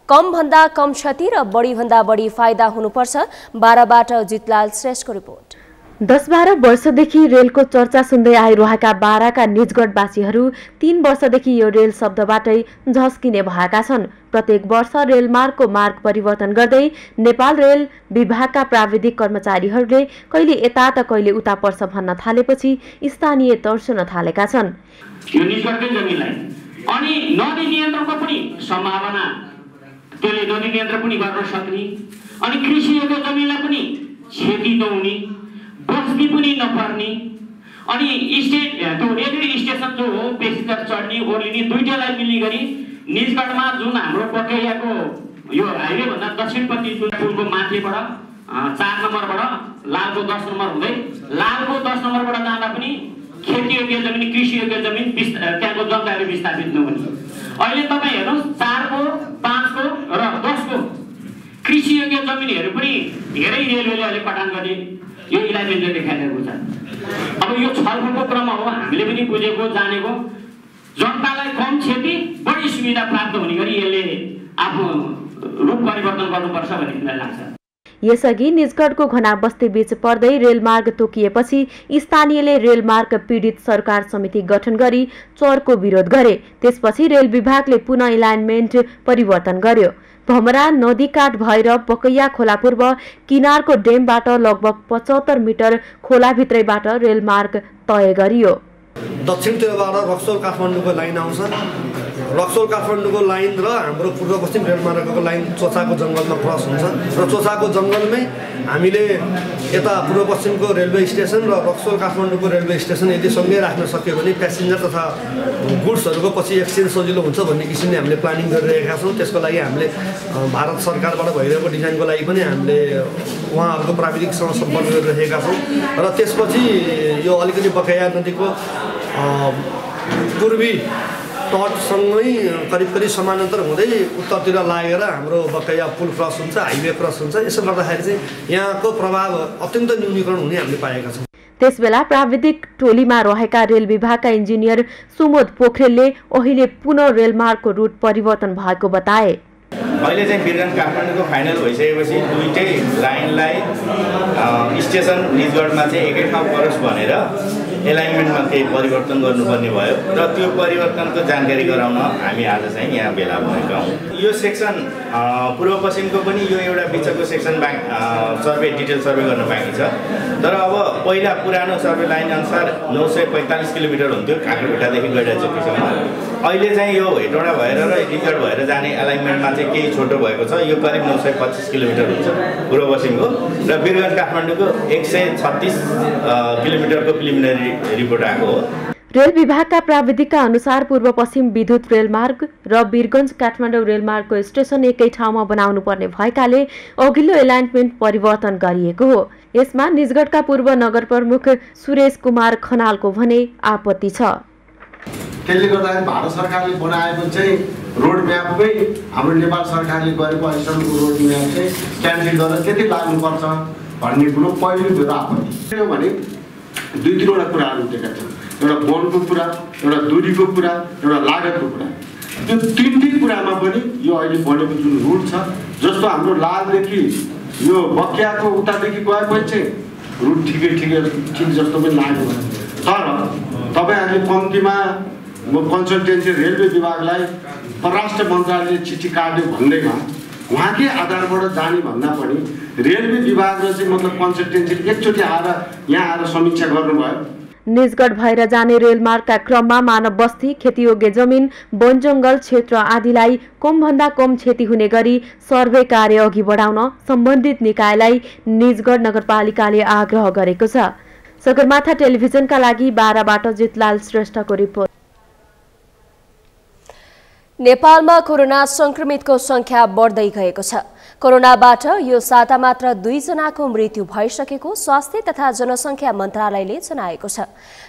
कमभन्दा कम क्षति र बढीभन्दा बढी फाइदा हुनुपर्छ। 12बाट जितलाल श्रेष्ठको रिपोर्ट। 10-12 वर्षदेखि रेलको चर्चा सुन्दै आइरहेका बाराका निजगढवासीहरू 3 वर्षदेखि यो रेल शब्दबाटै झस्किने भएका छन्। प्रत्येक वर्ष रेलमार्गको मार्ग परिवर्तन गर्दै नेपाल रेल विभागका प्राविधिक कर्मचारीहरूले कहिले यता त कहिले उता पर्छ भन्न थालेपछि स्थानीय तर्सन थालेका छन्।
यो निजगढकै जमिनलाई अनि नदी नियन्त्रणको पनि सम्भावना, त्यसले नदी नियन्त्रण पनि गर्न सक्ने अनि कृषिको जमिनलाई पनि क्षति नहुने, बस्ती पनि नपर्ने अनि त्यो रेलवे स्टेसन जो हो पेसेन्जर चढ्ने ओर्लिने दुईटालाई मिल्ने गरी निजगढमा जुन हाम्रो प्रक्रियाको यो हाइवे भन्दा दक्षिणपट्टि जुन पुलको माथिबाट 4 नम्बरबाट लालको 10 नम्बर हुँदै लालको 10 नम्बरबाट जाँदा पनि खेतीयोग्य जमिन कृषियोग्य जमिन त्यहाँको जनताहरू विस्थापित नहुने। अहिले तपाईँ हेर्नुहोस् 4 को 5 को र 10 को कृषियोग्य जमिनहरू पनि धेरै रेलवेले अहिले पठान गर्ने यो इलाइनमेन्टले देखाइरहेको छ। अब यो छलफलको क्रममा हो, हामीले पनि बुझेको जानेको जनतालाई कम क्षति बढी सुविधा प्राप्त हुने गरी यसले आफ्नो रूप परिवर्तन गर्नुपर्छ भन्ने मलाई लाग्छ।
यसअघि निजगढको घना बस्ती बीच पर्दै रेलमार्ग तोकिएपछि स्थानीयले रेलमार्ग पीडित सरकार समिति गठन गरी चोरको विरोध गरे। त्यसपछि रेल विभागले पुनः इलाइनमेन्ट परिवर्तन गर्यो। भमरा नदी काट भएर पकैया खोला पूर्व किनारको डेमबाट लगभग 75 मिटर खोलाभित्रैबाट रेलमार्ग तय गरियो।
दक्षिणतिरबाट रक्सौल काठमाडौँको लाइन आउँछ। रक्सौल काठमाडौँको लाइन र हाम्रो पूर्व पश्चिम रेलमार्गको लाइन चोचाको जङ्गलमा क्रस हुन्छ र चोचाको जङ्गलमै हामीले यता पूर्व पश्चिमको रेलवे स्टेसन र रक्सौल काठमाडौँको रेलवे स्टेसन यदि सँगै राख्न सक्यो भने प्यासेन्जर तथा गुड्सहरूको पछि एक्सचेन्ज सजिलो हुन्छ भन्ने किसिमले हामीले प्लानिङ गरिरहेका छौँ। त्यसको लागि हामीले भारत सरकारबाट भइरहेको डिजाइनको लागि पनि हामीले उहाँहरूको प्राविधिकसँग सम्पर्क गरिरहेका छौँ र त्यसपछि यो अलिकति बकैया नदीको पूर्वी तटसँगै करिब समानान्तर हुँदै उत्तरतिर लागेर हाम्रो बकैया पुल क्रस हुन्छ, हाइवे क्रस हुन्छ। यसो गर्दाखेरि चाहिँ यहाँको प्रभाव अत्यन्त न्यूनीकरण हुने हामीले पाएका छौँ।
त्यसबेला प्राविधिक टोलीमा रहेका रेल विभागका इन्जिनियर सुमोद पोखरेलले अहिले पुनः रेलमार्गको रुट परिवर्तन भएको बताए।
अहिले चाहिँ बिरगञ्ज काठमाडौँको फाइनल भइसकेपछि दुईटै लाइनलाई स्टेसन निजगढमा चाहिँ एकै ठाउँ परोस् भनेर एलाइनमेन्टमा केही परिवर्तन गर्नुपर्ने भयो र त्यो परिवर्तनको जानकारी गराउन हामी आज चाहिँ यहाँ भेला भएका हौँ। यो सेक्सन पूर्व पश्चिमको पनि यो एउटा बिचको सेक्सन सर्वे डिटेल सर्वे गर्न बाँकी छ। तर अब पहिला पुरानो सर्वे लाइन अनुसार 945 किलोमिटर हुन्थ्यो काँक्रेभिट्टादेखि गैँडाचोकीसम्म। अहिले चाहिँ यो हेटौँडा भएर र निजगढ भएर जाने एलाइनमेन्टमा चाहिँ केही छोटो भएको छ। यो करिब 925 किलोमिटर हुन्छ पूर्व पश्चिमको र बिरगञ्ज काठमाडौँको 136 किलोमिटरको प्रिलिमिनरी रिपोर्ट आएको हो।
रेल विभागका प्राविधिकका अनुसार पूर्व पश्चिम विद्युत रेलमार्ग र बिरगञ्ज काठमाडौँ रेलमार्गको स्टेसन एकै ठाउँमा बनाउनु पर्ने भएकाले अघिल्लो एलाइनमेन्ट परिवर्तन गरिएको हो। यसमा निजगढका पूर्व नगर प्रमुख सुरेश कुमार खनालको भने आपत्ति छ।
त्यसले गर्दाखेरि भारत सरकारले बनाएको चाहिँ रोड म्यापमै हाम्रो नेपाल सरकारले गरेको अहिलेसम्मको रोड म्याप चाहिँ क्यान्सल गरेर त्यति लाग्नुपर्छ भन्ने कुरो पहिलो मेरो आपत्ति। किनभने दुई तिनवटा कुराहरू उठेका छन्। एउटा वनको कुरा, एउटा दूरीको कुरा, एउटा लागतको कुरा। त्यो तिनटै कुरामा पनि यो अहिले बनेको जुन रुट छ, जस्तो हाम्रो लालदेखि यो बकियाको उतादेखि गएपछि चाहिँ रुट ठिक जस्तो पनि लाग्यो। तर तपाईँहरूले कम्तीमा कन्सल्टेन्सी रेलवे विभागलाई परराष्ट्र मन्त्रालयले चिठी काट्यो भन्दैमा उहाँकै आधारबाट जाने भन्दा पनि रेलवे विभाग र चाहिँ मतलब कन्सल्टेन्सीले एकचोटि आएर यहाँ आएर समीक्षा गर्नुभयो।
निजगढ भएर जाने रेलमार्गका क्रममा मानव बस्ती, खेतीयोग्य जमिन, वन जङ्गल क्षेत्र आदिलाई कमभन्दा कम क्षति हुने गरी सर्वे कार्य अघि बढाउन सम्बन्धित निकायलाई निजगढ नगरपालिकाले आग्रह गरेको छ। सगरमाथा टेलिभिजनका लागि बाराबाट जितलाल श्रेष्ठको रिपोर्ट।
नेपालमा कोरोना संक्रमितको संख्या बढ्दै गएको छ। कोरोनाबाट यो साता मात्र 2 जनाको मृत्यु भइसकेको स्वास्थ्य तथा जनसंख्या मन्त्रालयले जनाएको छ।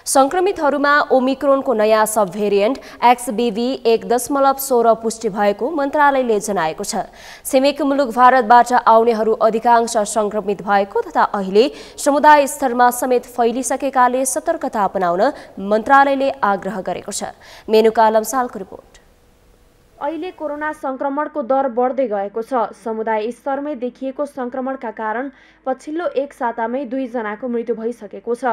संक्रमितहरूमा ओमिक्रोनको नयाँ सब भेरिएन्ट XBB 1.16 पुष्टि भएको मन्त्रालयले जनाएको छ। छिमेकी मुलुक भारतबाट आउनेहरू अधिकांश संक्रमित भएको तथा अहिले समुदाय स्तरमा समेत फैलिसकेकाले सतर्कता अपनाउन मन्त्रालयले आग्रह गरेको छ। मेनुका लम्सालको रिपोर्ट।
अहिले कोरोना संक्रमणको दर बढ्दै गएको छ। समुदाय स्तरमै देखिएको संक्रमणका कारण पछिल्लो एक सातामै 2 जनाको मृत्यु भइसकेको छ।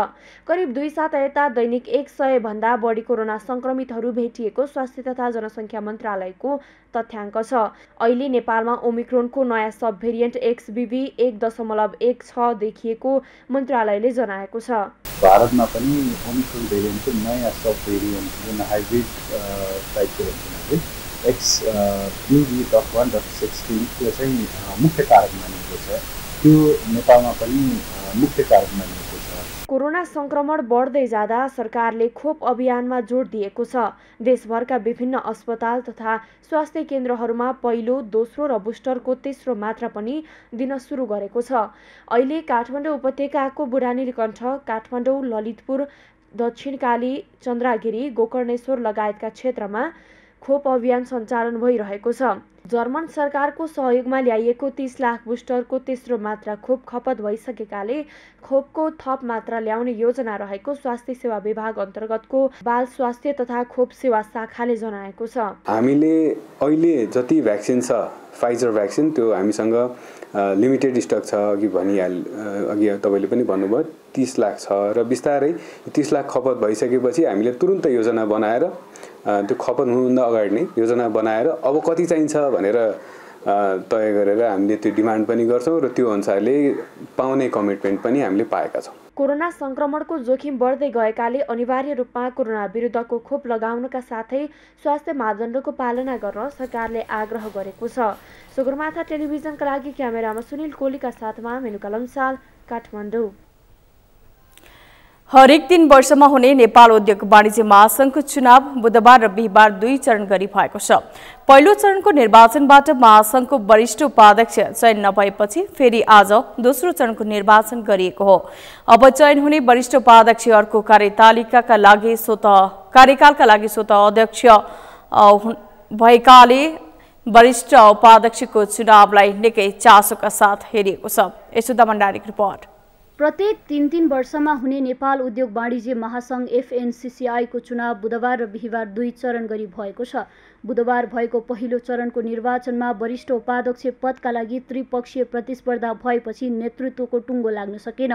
करिब 2 साता यता दैनिक 100 भन्दा बढी कोरोना संक्रमितहरू भेटिएको स्वास्थ्य तथा जनसंख्या मन्त्रालयको तथ्याङ्क छ। अहिले नेपालमा ओमिक्रोनको नयाँ सब भेरिएन्ट XBB 1.16 देखिएको मन्त्रालयले जनाएको छ।
भारतमा पनि ओमिक्रोन भेरिएन्टको नयाँ सब भेरिएन्ट जुन हाइब्रिड टाइपको हुन्छ XBB.1.16 त्यो चाहिँ मुख्य कारक मानिएको छ। त्यो नेपालमा पनि मुख्य कारक मानिएको छ।
कोरोना संक्रमण बढ्दै जाँदा सरकारले खोप अभियानमा जोड दिएको छ। देशभरका विभिन्न अस्पताल तथा स्वास्थ्य केन्द्रहरूमा पहिलो, दोस्रो र बुस्टरको तेस्रो मात्रा पनि दिन सुरु गरेको छ। अहिले काठमाडौँ उपत्यकाको बुढानीलकण्ठ, काठमाडौँ, ललितपुर,
दक्षिणकाली, चन्द्रागिरी, गोकर्णेश्वर लगायतका क्षेत्रमा खोप अभियान सञ्चालन भइरहेको छ। जर्मन सरकारको सहयोगमा ल्याइएको 30 लाख बुस्टरको तेस्रो मात्रा खोप खपत भइसकेकाले खोपको थप मात्रा ल्याउने योजना रहेको स्वास्थ्य सेवा विभाग अन्तर्गतको बाल स्वास्थ्य तथा खोप सेवा शाखाले जनाएको छ।
हामीले अहिले जति भ्याक्सिन छ फाइजर भ्याक्सिन त्यो हामीसँग लिमिटेड स्टक छ। अघि तपाईँले पनि भन्नुभयो 30 लाख छ र बिस्तारै 30 लाख खपत भइसकेपछि हामीले तुरुन्त योजना बनाएर त्यो खपत हुनुभन्दा अगाडि नै योजना बनाएर अब कति चाहिन्छ भनेर तय गरेर हामीले त्यो डिमान्ड पनि गर्छौँ र त्यो अनुसारले पाउने कमिटमेन्ट पनि हामीले पाएका छौँ।
कोरोना संक्रमणको जोखिम बढ्दै गएकाले अनिवार्य रूपमा कोरोना विरुद्धको खोप लगाउनका साथै स्वास्थ्य मापदण्डको पालना गर्न सरकारले आग्रह गरेको छ। सगरमाथा टेलिभिजनका लागि क्यामेरामा सुनिल कोलीका साथमा मेनुका लम्साल, काठमाडौँ।
हरेक 3 वर्षमा हुने नेपाल उद्योग वाणिज्य महासंघको चुनाव बुधबार र बिहिबार 2 चरण गरी भएको छ। पहिलो चरणको निर्वाचनबाट महासंघको वरिष्ठ उपाध्यक्ष चयन नभएपछि फेरि आज दोस्रो चरणको निर्वाचन गरिएको हो। अब चयन हुने वरिष्ठ उपाध्यक्षहरूको कार्यकालका लागि स्वतः अध्यक्ष भएकाले वरिष्ठ उपाध्यक्षको चुनावलाई निकै चासोका साथ हेरिएको छ। यशोदा भण्डारीको रिपोर्ट।
प्रत्येक 3 वर्षमा हुने नेपाल उद्योग वाणिज्य महासंघ FNCCI को चुनाव बुधबार र बिहिबार 2 चरण गरी भएको छ। बुधबार भएको पहिलो चरणको निर्वाचनमा वरिष्ठ उपाध्यक्ष पदका लागि त्रिपक्षीय प्रतिस्पर्धा भएपछि नेतृत्वको टुङ्गो लाग्न सकेन।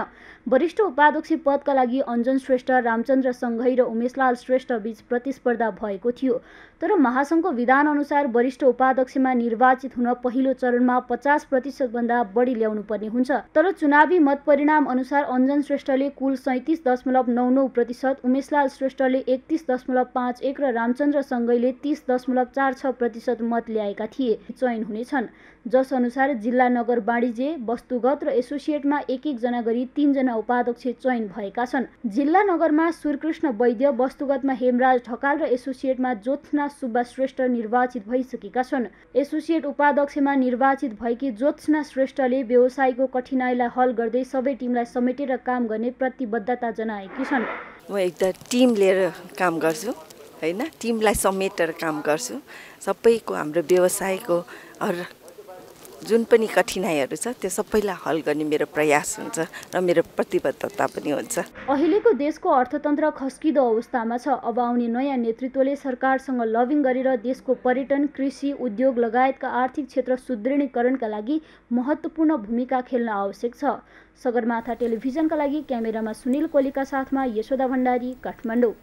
वरिष्ठ उपाध्यक्ष पदका लागि अञ्जन श्रेष्ठ, रामचन्द्र सङ्घई र उमेशलाल श्रेष्ठ बीच प्रतिस्पर्धा भएको थियो। तर महासंघको विधान अनुसार वरिष्ठ उपाध्यक्षमा निर्वाचित हुन पहिलो चरणमा 50% भन्दा बढी ल्याउनु पर्ने हुन्छ। तर चुनावी मत परिणाम अनुसार अञ्जन श्रेष्ठले कुल 37.99%, उमेशलाल श्रेष्ठले 31.51 र रामचन्द्र सङ्घईले 30.46% मत ल्याएका थिए। चयन हुनेछन् जस अनुसार जिल्ला नगर वाणिज्य, वस्तुगत र एसोसिएटमा 1-1 जना गरी 3 जना उपाध्यक्ष चयन भएका छन्। जिल्ला नगरमा सूर्यकृष्ण वैद्य, वस्तुगतमा हेमराज ढकाल र एसोसिएटमा ज्योत्सना सुब्बा श्रेष्ठ निर्वाचित भइसकेका छन्। एसोसिएट उपाध्यक्षमा निर्वाचित भएकी ज्योत्सना श्रेष्ठले व्यवसायको कठिनाइलाई हल गर्दै सबै टिमलाई समेटेर काम गर्ने प्रतिबद्धता जनाएकी छन्।
म एकदम टिम लिएर काम गर्छु हैन, टिमलाई समेटेर काम गर्छु। सबैको हाम्रो व्यवसायको जुन पनि कठिनाइहरू छ त्यो सबैलाई हल गर्ने मेरो प्रयास हुन्छ र मेरो प्रतिबद्धता पनि हुन्छ।
अहिलेको देशको अर्थतन्त्र खस्किदो अवस्थामा छ। अब आउने नयाँ नेतृत्वले सरकारसँग लबिङ गरेर देशको पर्यटन, कृषि, उद्योग लगायतका आर्थिक क्षेत्र सुदृढीकरणका लागि महत्त्वपूर्ण भूमिका खेल्न आवश्यक छ। सगरमाथा टेलिभिजनका लागि क्यामेरामा सुनिल कोलीका साथमा यशोदा भण्डारी, काठमाडौँ।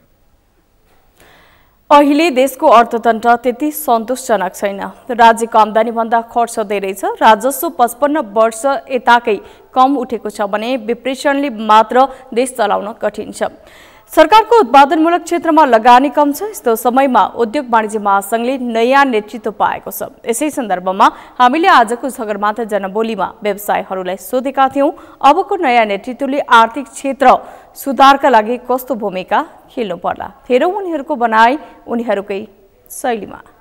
अहिले देशको अर्थतन्त्र त्यति सन्तोषजनक छैन। राज्यको आम्दानीभन्दा खर्च धेरै छ। राजस्व 55 वर्ष यताकै कम उठेको छ भने विप्रेषणले मात्र देश चलाउन कठिन छ। सरकारको उत्पादनमूलक क्षेत्रमा लगानी कम छ। यस्तो समयमा उद्योग वाणिज्य महासंघले नयाँ नेतृत्व पाएको छ। यसै सन्दर्भमा हामीले आजको सगरमाथा जनबोलीमा व्यवसायीहरूलाई सोधेका थियौं, अबको नयाँ नेतृत्वले आर्थिक क्षेत्र सुधारका लागि कस्तो भूमिका खेल्नु पर्ला। हेरौं उनीहरूको भनाइ उनीहरूकै शैलीमा।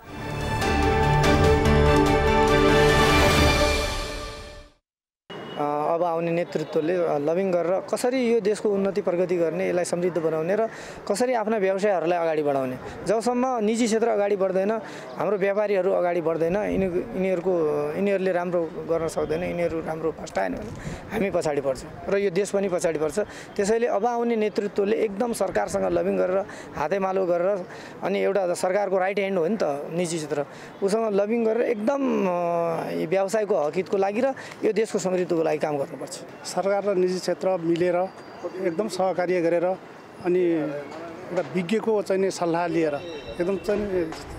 अब आउने नेतृत्वले लबिङ गरेर कसरी यो देशको उन्नति प्रगति गर्ने, यसलाई समृद्ध बनाउने र कसरी आफ्ना व्यवसायहरूलाई अगाडि बढाउने। जबसम्म निजी क्षेत्र अगाडि बढ्दैन, हाम्रो व्यापारीहरू अगाडि बढ्दैन, यिनीहरूले राम्रो गर्न सक्दैन, यिनीहरू राम्रो फस्टाएन भने हामी पछाडि पर्छौँ र यो देश पनि पछाडि पर्छ। त्यसैले अब आउने नेतृत्वले एकदम सरकारसँग लबिङ गरेर हातेमालो गरेर, अनि एउटा सरकारको राइट ह्यान्ड हो नि त निजी क्षेत्र, उसँग लबिङ गरेर एकदम व्यवसायको हकितको लागि र यो देशको समृद्धिको लागि काम गर्नुपर्छ।
सरकार र निजी क्षेत्र मिलेर एकदम सहकार्य गरेर अनि एउटा विज्ञको चाहिँ सल्लाह लिएर एकदम चाहिँ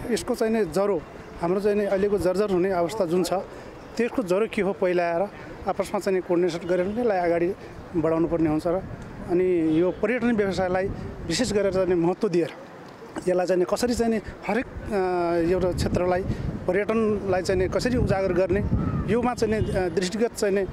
यसको चाहिँ जरो हाम्रो चाहिँ अहिलेको जर्जर हुने अवस्था जुन छ त्यसको जरो के हो पहिला आएर आपसमा चाहिँ कोर्डिनेसन गरेर यसलाई अगाडि बढाउनु पर्ने हुन्छ र अनि यो पर्यटन व्यवसायलाई विशेष गरेर चाहिँ महत्त्व दिएर यसलाई चाहिँ कसरी चाहिँ हरेक एउटा क्षेत्रलाई पर्यटनलाई चाहिँ कसरी उजागर गर्ने योमा चाहिँ दृष्टिगत चाहिँ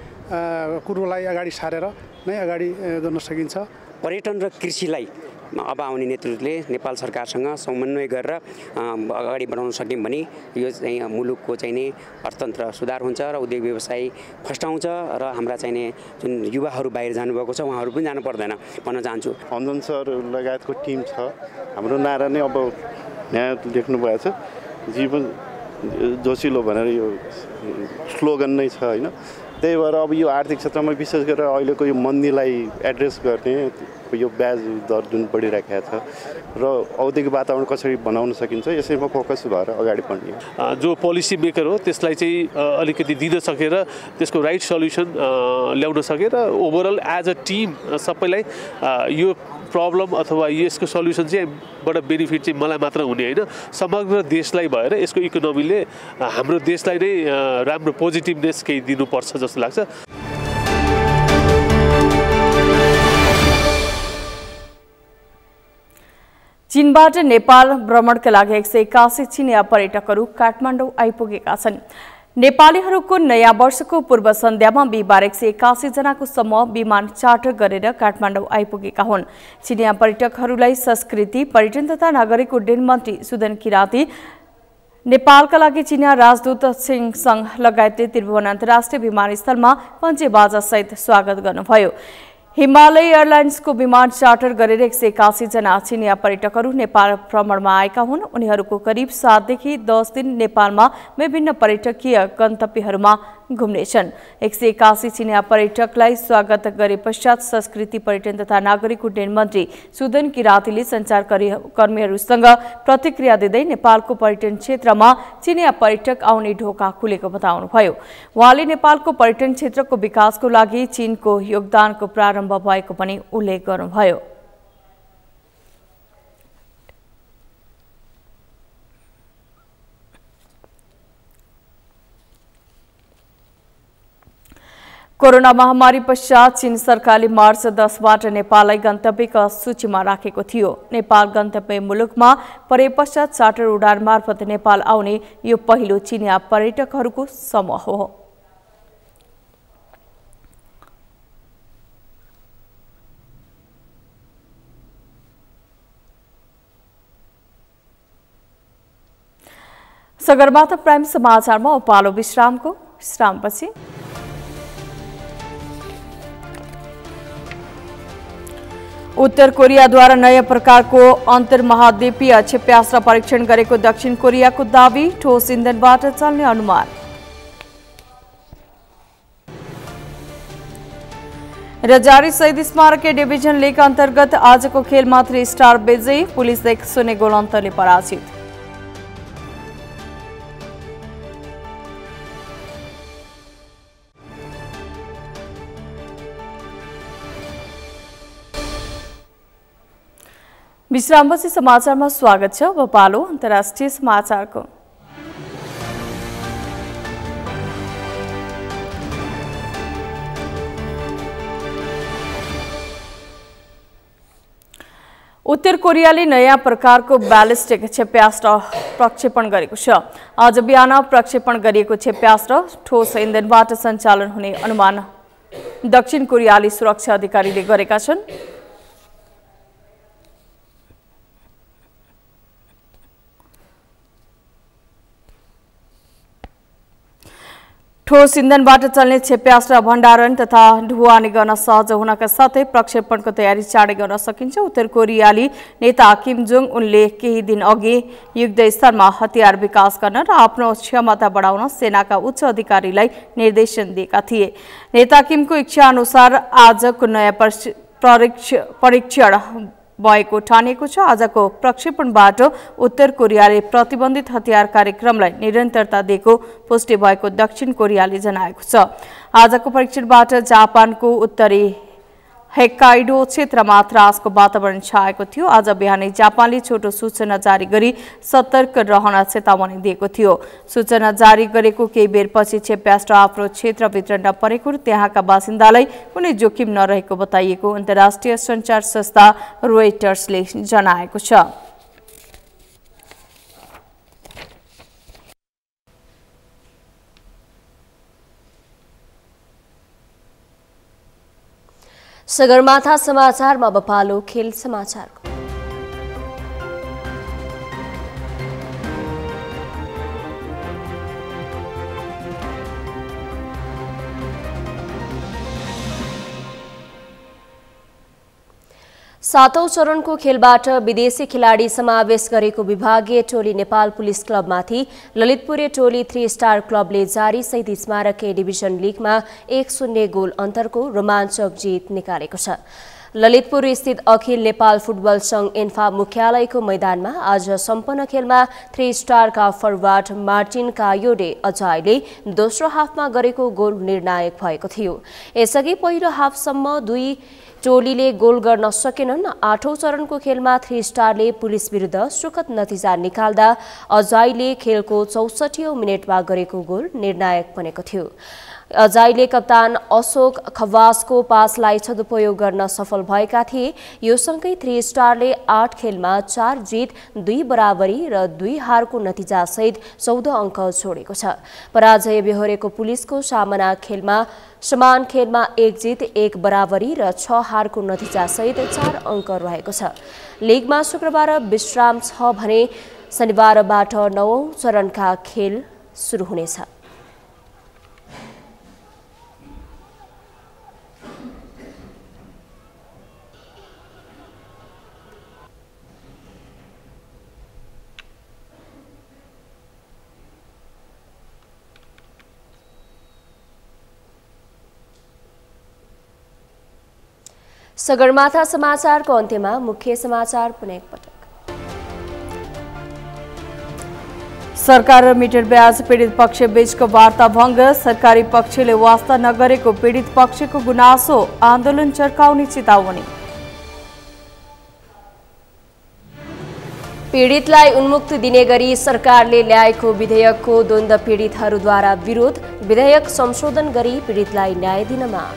कुरोलाई अगाडि सारेर नै अगाडि गर्न सकिन्छ।
पर्यटन र कृषिलाई
अब आउने नेतृत्वले नेपाल सरकारसँग समन्वय गरेर अगाडि बढाउन सक्यौँ भने यो चाहिँ मुलुकको चाहिँ नि अर्थतन्त्र सुधार हुन्छ र उद्योग व्यवसाय फस्टाउँछ र हाम्रा चाहिँ नि जुन युवाहरू बाहिर जानुभएको छ उहाँहरू पनि जानु पर्दैन भन्न चाहन्छु।
अन्जन सर लगायतको टिम छ, हाम्रो नारा नै अब यहाँ लेख्नु भएको छ, जीवन जोसिलो भनेर यो स्लोगन नै छ होइन। त्यही भएर अब यो आर्थिक क्षेत्रमा विशेष गरेर अहिलेको यो मन्दीलाई एड्रेस गर्ने यो ब्याज दर जुन बढिरहेको छ र औद्योगिक वातावरण कसरी बनाउन सकिन्छ यसैमा फोकस भएर अगाडि बढ्ने।
जो पोलिसी मेकर हो त्यसलाई चाहिँ अलिकति दिन सकेर त्यसको राइट सल्युसन ल्याउन सकेर ओभरअल एज अ टिम सबैलाई यो प्रब्लम अथवा यसको सल्युसन चाहिँ बाट बेनिफिट चाहिँ मलाई मात्र हुने होइन, समग्र देशलाई भएर यसको इकोनोमीले हाम्रो देशलाई नै राम्रो पोजिटिभनेस केही दिनुपर्छ जस्तो लाग्छ।
चीनबाट नेपाल भ्रमणका लागि 181 चिनिया पर्यटकहरू काठमाडौँ आइपुगेका छन्। नेपालीहरूको नयाँ वर्षको पूर्व सन्ध्यामा बिहिबार 181 जनाको समूह विमान चार्टर गरेर काठमाडौँ आइपुगेका हुन्। चिनिया पर्यटकहरूलाई संस्कृति, पर्यटन तथा नागरिक उड्डयन मन्त्री सुदन किराती, नेपालका लागि चिनिया राजदूत सिंहसङ लगायतले त्रिभुवन अन्तर्राष्ट्रिय विमानस्थलमा पञ्चेबाजा सहित स्वागत गर्नुभयो। हिमालय एयरलाइन्सको विमान चार्टर गरेर 181 जना चिनिया पर्यटकहरू नेपाल भ्रमणमा आएका हुन्। उनीहरूको करिब 7 देखि 10 दिन नेपालमा विभिन्न पर्यटकीय गन्तव्यहरूमा घुम्नेछन्। 181 चिनिया पर्यटकलाई स्वागत गरे पश्चात संस्कृति, पर्यटन तथा नागरिक उड्डयन मन्त्री सुदन किरातीले सञ्चारकर्मीहरूसँग प्रतिक्रिया दिँदै नेपालको पर्यटन क्षेत्रमा चिनिया पर्यटक आउने ढोका खुलेको बताउनुभयो। उहाँले नेपालको पर्यटन क्षेत्रको विकासको लागि चीनको योगदानको प्रारम्भ भएको पनि उल्लेख गर्नुभयो। कोरोना महामारी पश्चात चीन सरकारले मार्च 10बाट नेपाललाई गन्तव्यका सूचीमा राखेको थियो। नेपाल गन्तव्य मुलुकमा परे पश्चात चार्टर उडान मार्फत नेपाल आउने यो पहिलो चिनिया पर्यटकहरूको समूह हो। सगरमाथा प्राइम समाचारमा उपालो विश्रामपछि उत्तर कोरियाद्वारा नयाँ प्रकारको अन्तर्महाद्वीपीय क्षेप्यास्त्र परीक्षण गरेको दक्षिण कोरियाको दावी, ठोस इन्धनबाट चल्ने अनुमान। र जारी शहीद स्मारक डिभिजन लीग अन्तर्गत आजको खेलमा 3 स्टार विजयी, पुलिस 1-0 गोल अन्तरले पराजित। विश्रामपछि समाचारमा स्वागत छ। अब पालो अन्तर्राष्ट्रिय समाचारको। उत्तर कोरियाले नयाँ प्रकारको ब्यालिस्टिक क्षेप्यास्त्र प्रक्षेपण गरेको छ। आज बिहान प्रक्षेपण गरिएको क्षेप्यास्त्र ठोस इन्धनबाट सञ्चालन हुने अनुमान दक्षिण कोरियाली सुरक्षा अधिकारीले गरेका छन्। ठोस इन्धनबाट चल्ने क्षेप्यास्त्र भण्डारण तथा ढुवानी गर्न सहज हुनका साथै प्रक्षेपणको तयारी चाँडै गर्न सकिन्छ। उत्तर कोरियाली नेता किम जोङ उनले केही दिन अघि युद्ध स्तरमा हतियार विकास गर्न र आफ्नो क्षमता बढाउन सेनाका उच्च अधिकारीलाई निर्देशन दिएका थिए। नेता किमको इच्छा अनुसार आजको नयाँ परीक्षण भएको ठानिएको छ। आजको प्रक्षेपणबाट उत्तर कोरियाले प्रतिबन्धित हतियार कार्यक्रमलाई निरन्तरता दिएको पुष्टि भएको दक्षिण कोरियाले जनाएको छ। आजको परीक्षणबाट जापानको उत्तरी होक्काइडो क्षेत्रमा त्रासको वातावरण छाएको थियो। आज बिहानै जापानले छोटो सूचना जारी गरी सतर्क रहन चेतावनी दिएको थियो। सूचना जारी गरेको केही बेरपछि क्षेप्यास्त्र आफ्नो क्षेत्रभित्र नपरेको र त्यहाँका बासिन्दालाई कुनै जोखिम नरहेको बताइएको अन्तर्राष्ट्रिय सञ्चार संस्था रोयटर्सले जनाएको छ।
सगरमाथा समाचारमा अब पालो खेल समाचारको। सातौं चरणको खेलबाट विदेशी खेलाडी समावेश गरेको विभागीय टोली नेपाल पुलिस क्लबमाथि ललितपुरे टोली 3 स्टार क्लबले जारी शहीद स्मारक ए डिभिजन लिगमा 1-0 गोल अन्तरको रोमाञ्चक जित निकालेको छ। ललितपुर स्थित अखिल नेपाल फुटबल संघ एन्फा मुख्यालयको मैदानमा आज सम्पन्न खेलमा 3 स्टारका फरवार्ड मार्टिन कायोडे अजाइले दोस्रो हाफमा गरेको गोल निर्णायक भएको थियो। यसअघि पहिलो हाफसम्म दुई टोलीले गोल गर्न सकेनन्। 8औं चरणको खेलमा 3 स्टारले पुलिस विरुद्ध सुखद नतिजा निकाल्दा अजाइले खेलको 64औं मिनेटमा गरेको गोल निर्णायक बनेको थियो। अजाइले कप्तान अशोक खवासको पासलाई सदुपयोग गर्न सफल भएका थिए। यो सँगै 3 स्टारले 8 खेलमा 4 जित 2 बराबरी र 2 हारको नतिजा सहित 14 अङ्क जोडेको छ। पराजय बेहोरेको पुलिसको समान खेलमा 1 जित 1 बराबरी र 6 हारको नतिजा सहित 4 अङ्क रहेको छ। लिगमा शुक्रबार विश्राम छ भने शनिबारबाट 9औं चरणका खेल सुरु हुनेछ। सगरमाथा समाचारको अन्त्यमा मुख्य समाचार पुनः एकपटक।
सरकार र मिटर ब्याज पीडित पक्ष बीचको वार्ता भंग, सरकारी पक्षले वास्ता नगरेको पीडित पक्षको गुनासो, आन्दोलन चर्काउने चेतावनी।
पीडितलाई उन्मुक्ति दिने गरी सरकारले ल्याएको विधेयकको द्वन्द्व पीडितहरूद्वारा विरोध, विधेयक संशोधन गरी पीडितलाई न्याय दिन माग।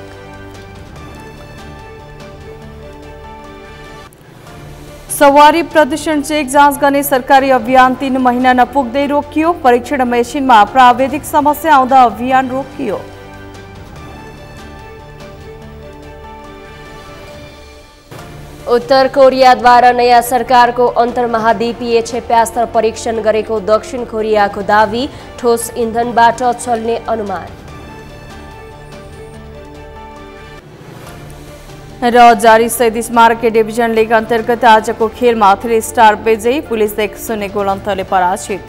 सवारी प्रदूषण चेक जाँच गर्ने सरकारी अभियान 3 महिना नपुग्दै रोकियो, परीक्षण मेसिनमा प्राविधिक समस्या आउँदा अभियान रोकियो।
उत्तर कोरियाद्वारा नयाँ सरकारको अन्तर्महाद्वीपीय क्षेप्यास्त्र परीक्षण गरेको दक्षिण कोरियाको दावी, ठोस इन्धनबाट चल्ने अनुमान।
र जारी शहीद स्मारक डिभिजन लिग अन्तर्गत आजको खेलमा 3 स्टार विजयी, पुलिस 1-0 गोल अन्तरले पराजित।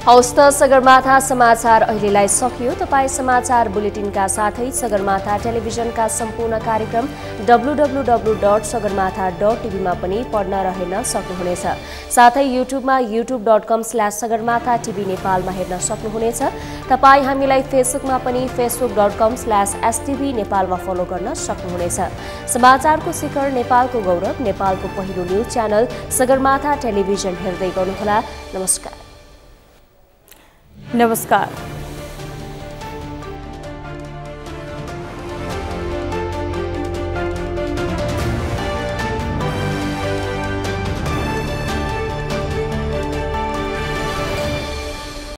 हौस् त सगरमाथा समाचार अहिलेलाई सकियो। तपाईँ समाचार बुलेटिनका साथै सगरमाथा टेलिभिजनका सम्पूर्ण कार्यक्रम www.sagarmatha.tv मा पनि पढ्न र हेर्न सक्नुहुनेछ। साथै युट्युबमा youtube.com/sagarmatha TV नेपालमा हेर्न सक्नुहुनेछ। तपाईँ हामीलाई फेसबुकमा पनि facebook.com/stv नेपालमा फलो गर्न सक्नुहुनेछ। समाचारको शिखर नेपालको गौरव, नेपालको पहिलो न्युज च्यानल सगरमाथा टेलिभिजन हेर्दै गर्नुहोला। नमस्कार।